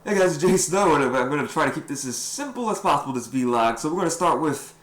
Hey guys, it's Jsnow, and I'm going to try to keep this as simple as possible, this vlog. So we're going to start with,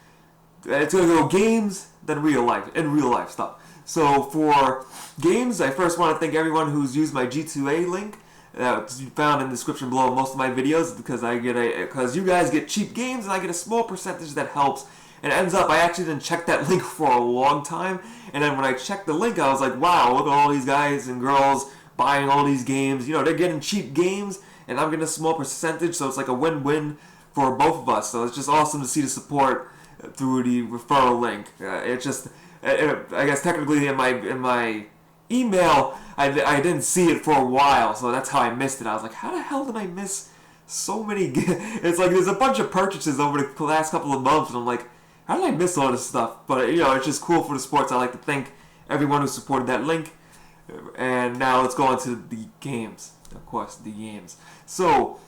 it's going to go games, then real life stuff. So for games, I first want to thank everyone who's used my G2A link. It's found in the description below most of my videos because you guys get cheap games and I get a small percentage that helps. And it ends up, I actually didn't check that link for a long time. And then when I checked the link, I was like, wow, look at all these guys and girls buying all these games. You know, they're getting cheap games. And I'm getting a small percentage, so it's like a win-win for both of us. So it's just awesome to see the support through the referral link. I guess technically in my email, I didn't see it for a while, so that's how I missed it. I was like, how the hell did I miss so many? It's like there's a bunch of purchases over the last couple of months, and I'm like, how did I miss all this stuff? But you know, it's just cool for the sports. I like to thank everyone who supported that link. And now let's go on to the games. Of course, the games. So,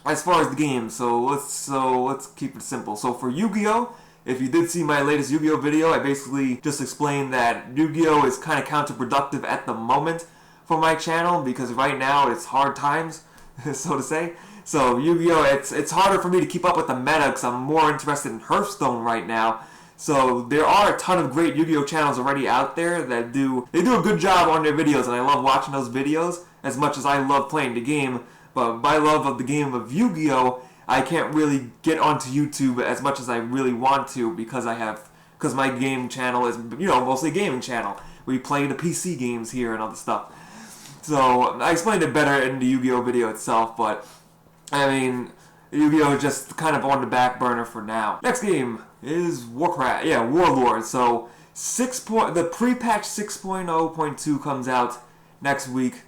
as far as the games, let's keep it simple. So for Yu-Gi-Oh, if you did see my latest Yu-Gi-Oh video, I basically just explained that Yu-Gi-Oh is kind of counterproductive at the moment for my channel because right now it's hard times, so to say. So Yu-Gi-Oh, it's harder for me to keep up with the meta because I'm more interested in Hearthstone right now. So there are a ton of great Yu-Gi-Oh channels already out there that do a good job on their videos, and I love watching those videos as much as I love playing the game. But my love of the game of Yu-Gi-Oh, I can't really get onto YouTube as much as I really want to because my game channel is, you know, mostly a gaming channel. We play the PC games here and other stuff. So I explained it better in the Yu-Gi-Oh video itself, but I mean, Yu-Gi-Oh is just kind of on the back burner for now. Next game is Warlords. So the pre-patch 6.0.2 comes out next week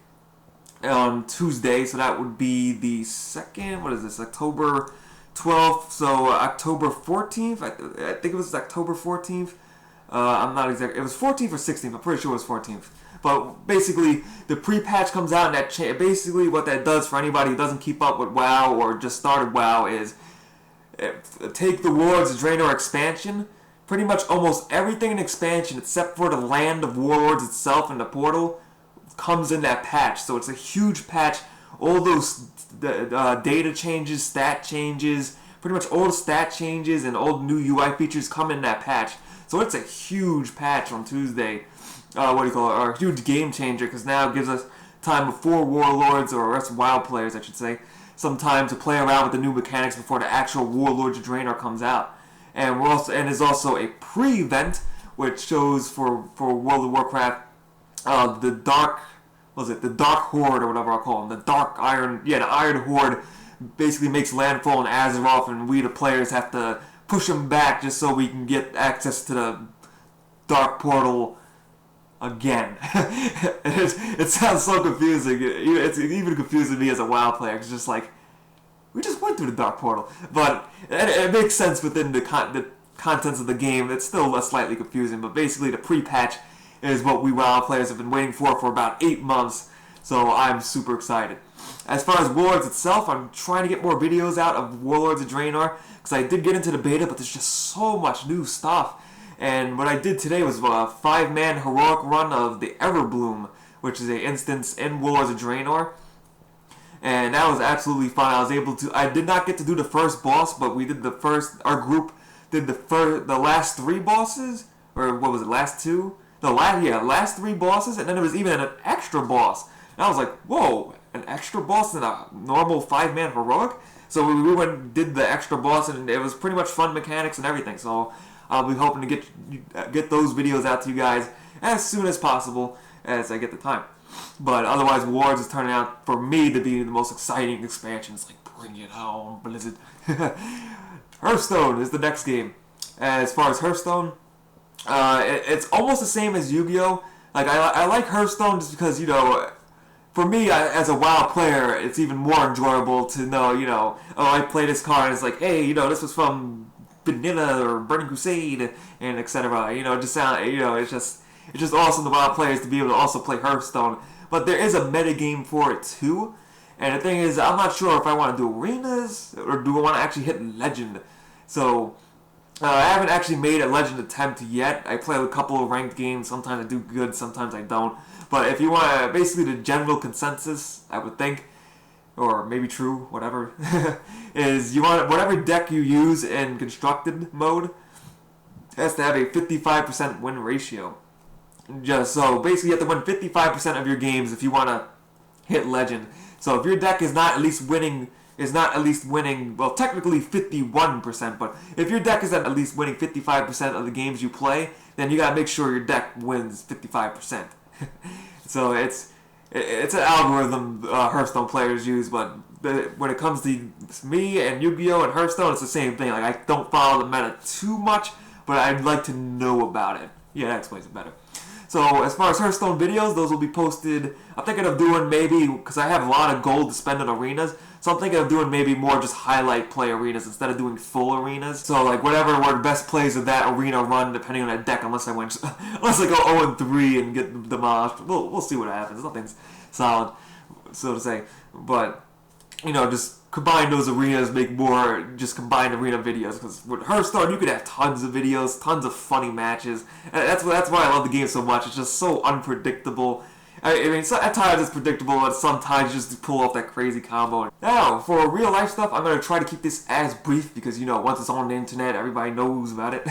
on Tuesday, so that would be the second, what is this, October 12th, so October 14th, I think it was October 14th, I'm not exactly, it was 14th or 16th, I'm pretty sure it was 14th, but basically, the pre-patch comes out, and basically what that does for anybody who doesn't keep up with WoW, or just started WoW, is take the Warlords of Draenor expansion, pretty much almost everything in expansion, except for the Land of Warlords itself and the portal, comes in that patch. So it's a huge patch. All those data changes, stat changes, pretty much all the stat changes and all the new UI features come in that patch. So it's a huge patch on Tuesday. Or a huge game changer, because now it gives us time before Warlords, or us WoW players I should say, some time to play around with the new mechanics before the actual Warlords of Draenor comes out. And there's also a pre-event which shows for World of Warcraft the Dark Horde, or whatever I'll call them, the Iron Horde basically makes landfall in Azeroth, and we the players have to push them back just so we can get access to the Dark Portal again. It sounds so confusing. It's even confusing me as a WoW player. It's just like, we just went through the Dark Portal, but it makes sense within the contents of the game. It's still slightly confusing, but basically the pre-patch is what we WoW players have been waiting for about 8 months, so I'm super excited. As far as Warlords itself, I'm trying to get more videos out of Warlords of Draenor, because I did get into the beta, but there's just so much new stuff. And what I did today was a 5-man heroic run of the Everbloom, which is an instance in Warlords of Draenor. And that was absolutely fun. I did not get to do the first boss, but our group did the last 3 bosses, or what was it, last 2? Last 3 bosses, and then there was even an extra boss. And I was like, whoa, an extra boss in a normal 5-man heroic? So we went and did the extra boss, and it was pretty much fun mechanics and everything. So I'll be hoping to get those videos out to you guys as soon as possible as I get the time. But otherwise, Warlords is turning out for me to be the most exciting expansion. It's like, bring it home, Blizzard. Hearthstone is the next game. As far as Hearthstone, it's almost the same as Yu-Gi-Oh! Like, I like Hearthstone just because, you know, for me, as a WoW player, it's even more enjoyable to know, you know, oh, I play this card, and it's like, hey, you know, this was from Vanilla or Burning Crusade, and etc. You know, it's just awesome to WoW players to be able to also play Hearthstone. But there is a meta game for it too, and the thing is, I'm not sure if I want to do arenas or do I want to actually hit Legend. So I haven't actually made a Legend attempt yet. I play a couple of ranked games. Sometimes I do good, sometimes I don't. But if you want basically the general consensus, I would think or maybe true, whatever, is you want whatever deck you use in constructed mode has to have a 55% win ratio. Just so basically, you have to win 55% of your games if you want to hit legend. So if your deck is not at least winning, well, technically 51%, but if your deck is at least winning 55% of the games you play, then you gotta make sure your deck wins 55%. So it's an algorithm Hearthstone players use, but when it comes to me and Yu-Gi-Oh! And Hearthstone, it's the same thing. Like, I don't follow the meta too much, but I'd like to know about it. Yeah, that explains it better. So as far as Hearthstone videos, those will be posted. I'm thinking of doing maybe, because I have a lot of gold to spend on arenas, so I'm thinking of doing maybe more just highlight play arenas instead of doing full arenas. So like whatever were the best plays of that arena run, depending on that deck, unless I go 0-3 and get demolished. We'll see what happens. Nothing's solid, so to say. But just combine those arenas, make more just combined arena videos. Because with Hearthstone, you could have tons of videos, tons of funny matches. And that's why I love the game so much. It's just so unpredictable. I mean, at times it's predictable, and sometimes you just pull off that crazy combo. Now, for real life stuff, I'm going to try to keep this as brief because, once it's on the internet, everybody knows about it.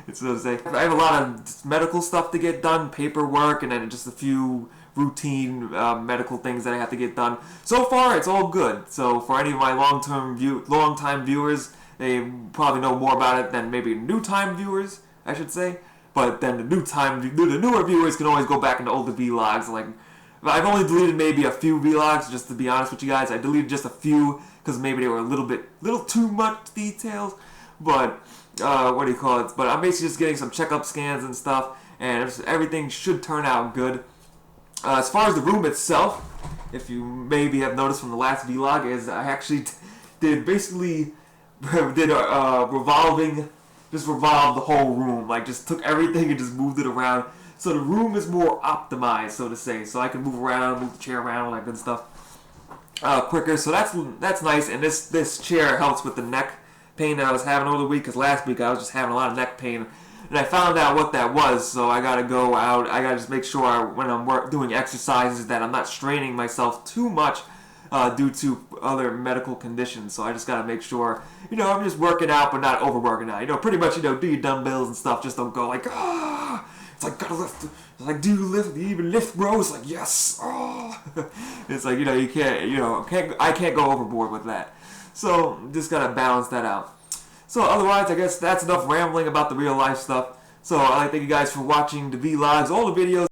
It's so to say. I have a lot of medical stuff to get done, paperwork, and then just a few routine medical things that I have to get done. So far, it's all good. So for any of my long-time viewers, they probably know more about it than maybe new-time viewers, I should say. But then the newer viewers can always go back into older vlogs. Like, I've only deleted maybe a few vlogs, just to be honest with you guys. I deleted just a few because maybe they were a little too much details. But what do you call it? But I'm basically just getting some checkup scans and stuff, and everything should turn out good. As far as the room itself, if you maybe have noticed from the last vlog, is I actually did revolved the whole room. Like, just took everything and just moved it around. So the room is more optimized, so to say. So I can move around, move the chair around, all that good stuff quicker. So that's nice. And this chair helps with the neck pain that I was having over the week. Because last week I was just having a lot of neck pain. And I found out what that was. So I got to go out. I got to just make sure when I'm doing exercises that I'm not straining myself too much due to other medical conditions. So I just gotta make sure, I'm just working out but not overworking out. Pretty much, do your dumbbells and stuff. Just don't go like, it's like, gotta lift. It's like, do you even lift, bro? It's like, yes. It's like, you can't, I can't go overboard with that. So just gotta balance that out. So otherwise, I guess that's enough rambling about the real life stuff. So I'd like to thank you guys for watching the vlogs, all the videos.